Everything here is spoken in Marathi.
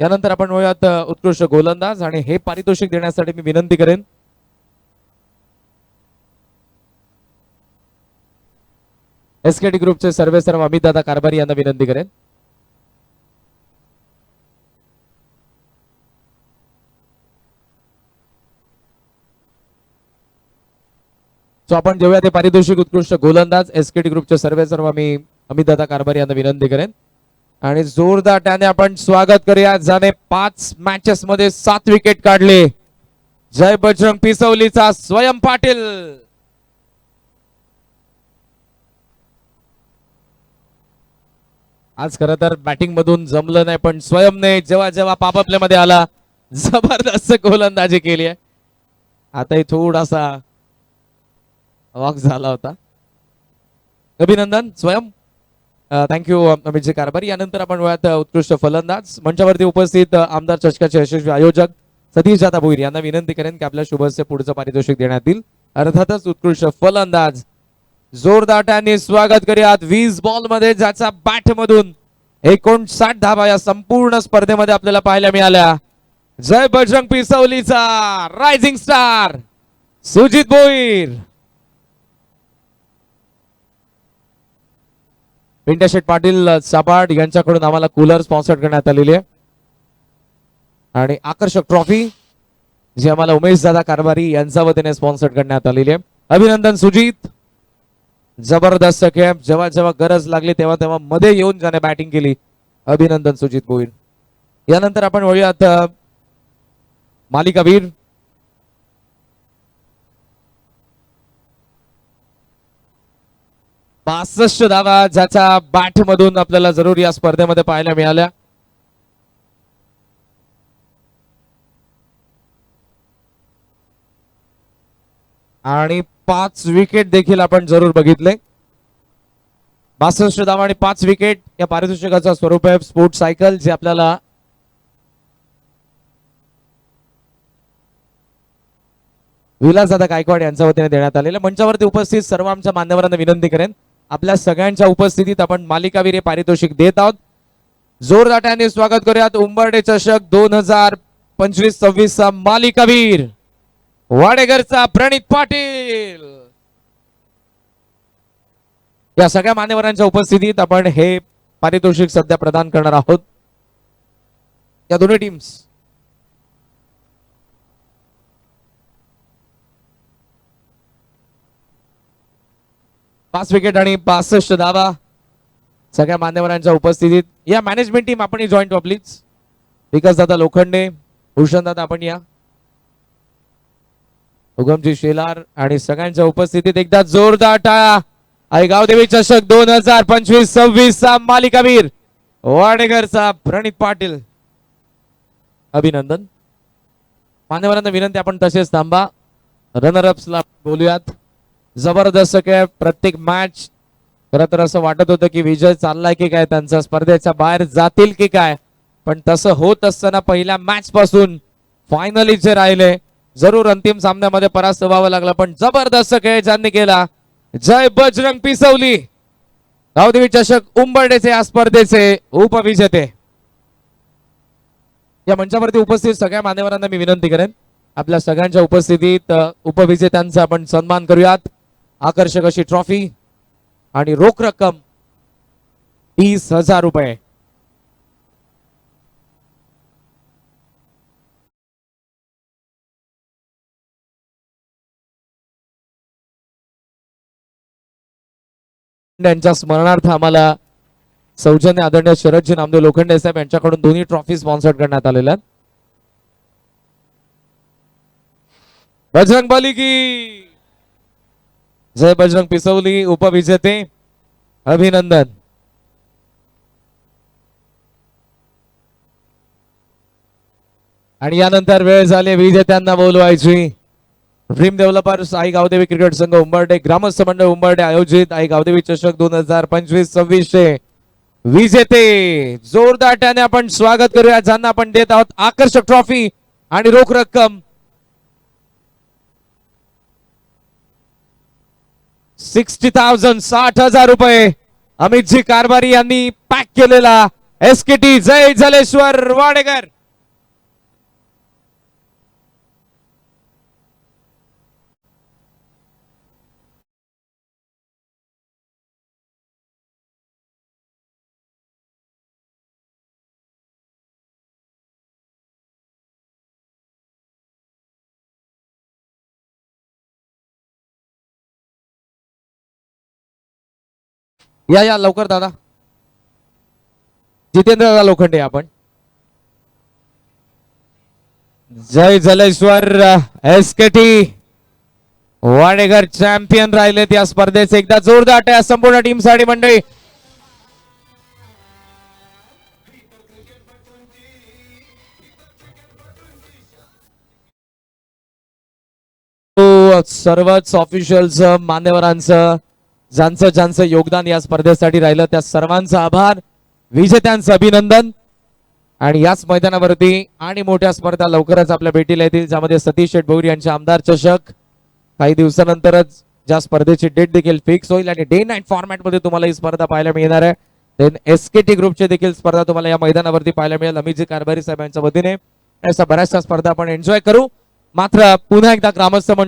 यानंतर आपण वळूयात उत्कृष्ट गोलंदाज आणि हे पारितोषिक देण्यासाठी मी विनंती करेन एसकेटी ग्रुपचे सर्व अमित दादा कारभारी यांना विनंती करेन. सो आपण जेव्हा ते पारितोषिक उत्कृष्ट गोलंदाज एसकेटी ग्रुपचे सर्व मी अमित दादा कारभारी यांना विनंती करेन आणि जोरदार त्याने आपण स्वागत करूया. ज्याने 5 मॅचेस मध्ये 7 विकेट काढले, जय बजरंग पिसवलीचा स्वयं पाटील. आज खरं तर बॅटिंग मधून जमलं नाही, पण स्वयंने जेव्हा जेव्हा पापपले मध्ये आला जबरदस्त गोलंदाजी केली आहे. आताही थोडासा वॉक झाला होता. अभिनंदन स्वयं. थँक्यू अमितजी कारभारी. यानंतर आपण वळत उत्कृष्ट फलंदाज मंचावरती उपस्थित आमदार चषकाचे यशस्वी आयोजक सतीश जाता भोईर यांना विनंती करेन की आपल्या शुभस्य पुढचं पारितोषिक देण्यात येईल. अर्थातच उत्कृष्ट फलंदाज जोरदार त्याने स्वागत करूयात 20 बॉल मध्ये ज्याचा बॅट मधून 59 धावा या संपूर्ण स्पर्धेमध्ये आपल्याला पाहायला मिळाल्या. जय बजरंग पिसवलीचा रायझिंग स्टार सुजित भोईर. पिंट्या शेठ पाटील सापाड यांच्याकडून आम्हाला कूलर स्पॉन्सर करण्यात आलेली आहे आणि आकर्षक ट्रॉफी जी आम्हाला उमेश दादा कारभारी यांच्या वतीने स्पॉन्सर करण्यात आलेली आहे. अभिनंदन सुजित. जबरदस्त खेळ. जेव्हा जेव्हा गरज लागली तेव्हा तेव्हा मध्ये येऊन ज्याने बॅटिंग केली. अभिनंदन सुजित भोईर. यानंतर आपण वळूयात मालिकावीर पासष्ट धावा ज्याच्या बॅट मधून आपल्याला जरूर या स्पर्धेमध्ये पाहायला मिळाल्या. आणि 5 विकेट देखील आपण जरूर बघितले. 62 धावा आणि 5 विकेट या पारितोषिकाचं स्वरूप आहे स्पोर्ट सायकल, जे आपल्याला विलासदादा गायकवाड यांच्या वतीने देण्यात आलेलं. मंचावरती उपस्थित सर्व आमच्या मान्यवरांना विनंती करेन आपल्या सगळ्यांच्या उपस्थितीत आपण मालिकावीर हे पारितोषिक देत आहोत. जोरदार स्वागत करूयात उंबरडे चषक 2025-26 चा मालिकावीर वाडेघरचा प्रणित पाटील. या सगळ्या मान्यवरांच्या उपस्थितीत आपण हे पारितोषिक सध्या प्रदान करणार आहोत. या दोन्ही टीम्स पाच विकेट आणि 62 धावा सगळ्या मान्यवरांच्या उपस्थितीत. या मॅनेजमेंट टीम आपण जॉईंट व्हा प्लीज. विकास दादा लोखंडे, भूषण दादा आपण या, उगमजी शेलार आणि सगळ्यांच्या उपस्थितीत एकदा जोरदार टाळ्या. आई गावदेवी चषक 2025-26 चा मालिकावीर वाडेघरचा प्रणित पाटील. अभिनंदन. मान्यवरांना विनंती आपण तसेच थांबा. रनरअप्सला बोलूयात. जबरदस्त खेळ. प्रत्येक मॅच खरं तर असं वाटत होतं की विजय चाललाय की काय, त्यांचा स्पर्धेच्या बाहेर जातील की काय, पण तसं होत असताना पहिल्या मॅच पासून फायनली जे राहिले जरूर अंतिम सामन्यामध्ये परास्त व्हावं लागलं, पण जबरदस्त खेळ ज्यांनी केला. जय बजरंग पिसवली. गावदेवी चषक उंबरडेचे या स्पर्धेचे उपविजेते. या मंचावरती उपस्थित सगळ्या मान्यवरांना मी विनंती करेन आपल्या सगळ्यांच्या उपस्थितीत उपविजेत्यांचा आपण सन्मान करूयात. आकर्षक अशी ट्रॉफी आणि रोख रक्कम 30,000 रुपये. यांच्या स्मरणार्थ आम्हाला सौजन्य आदरणीय शरदजी नामदेव लोखंडे साहेब यांच्याकडून दोन्ही ट्रॉफी स्पॉन्सर करण्यात आलेल्या. बजरंग बली की जय. बजरंग पिसवली उपविजेते. अभिनंदन. आणि यानंतर वेळ झाली विजेत्यांना बोलवायची. ड्रीम डेव्हलपर्स आई गावदेवी क्रिकेट संघ उंबरडे, ग्रामस्थ मंडळ उंबरडे आयोजित आई गावदेवी चषक 2025-26 चे विजेते. जोरदार त्याने आपण स्वागत करूया ज्यांना आपण देत आहोत आकर्षक ट्रॉफी आणि रोख रक्कम 60,000 60,000 रुपये. अमितजी कारभारी यांनी पॅक केलेला एसकेटी जय जलेश्वर वाडेकर. या लवकर दादा. जितेंद्र दादा लोखंडे आपण. जय जलेश्वर एसकेटी वाडेकर चॅम्पियन राहिलेत या स्पर्धेचे. एकदा जोरदार टाळ्या संपूर्ण टीम साठी मंडळी. सर्वच ऑफिशियल्स मान्यवरांचं ज्यांचं ज्यांचं योगदान या स्पर्धेसाठी राहिलं त्या सर्वांचा आभार. विजेत्यांचं अभिनंदन. आणि याच मैदानावरती आणि मोठ्या स्पर्धा लवकरच आपल्या भेटीला येतील ज्यामध्ये सतीश शेठ भोईर यांचे आमदार चषक काही दिवसानंतरच ज्या स्पर्धेची डेट देखील फिक्स होईल आणि डे नाईट फॉर्मॅट मध्ये तुम्हाला ही स्पर्धा पाहायला मिळणार आहे. देन एसकेटी ग्रुपचे देखील स्पर्धा तुम्हाला या मैदानावरती पाहायला मिळेल. अमितजी कारभारी साहेबांच्या वतीने अशा बऱ्याचशा स्पर्धा आपण एन्जॉय करू. मात्र पुन्हा एकदा ग्रामस्थ मंडळ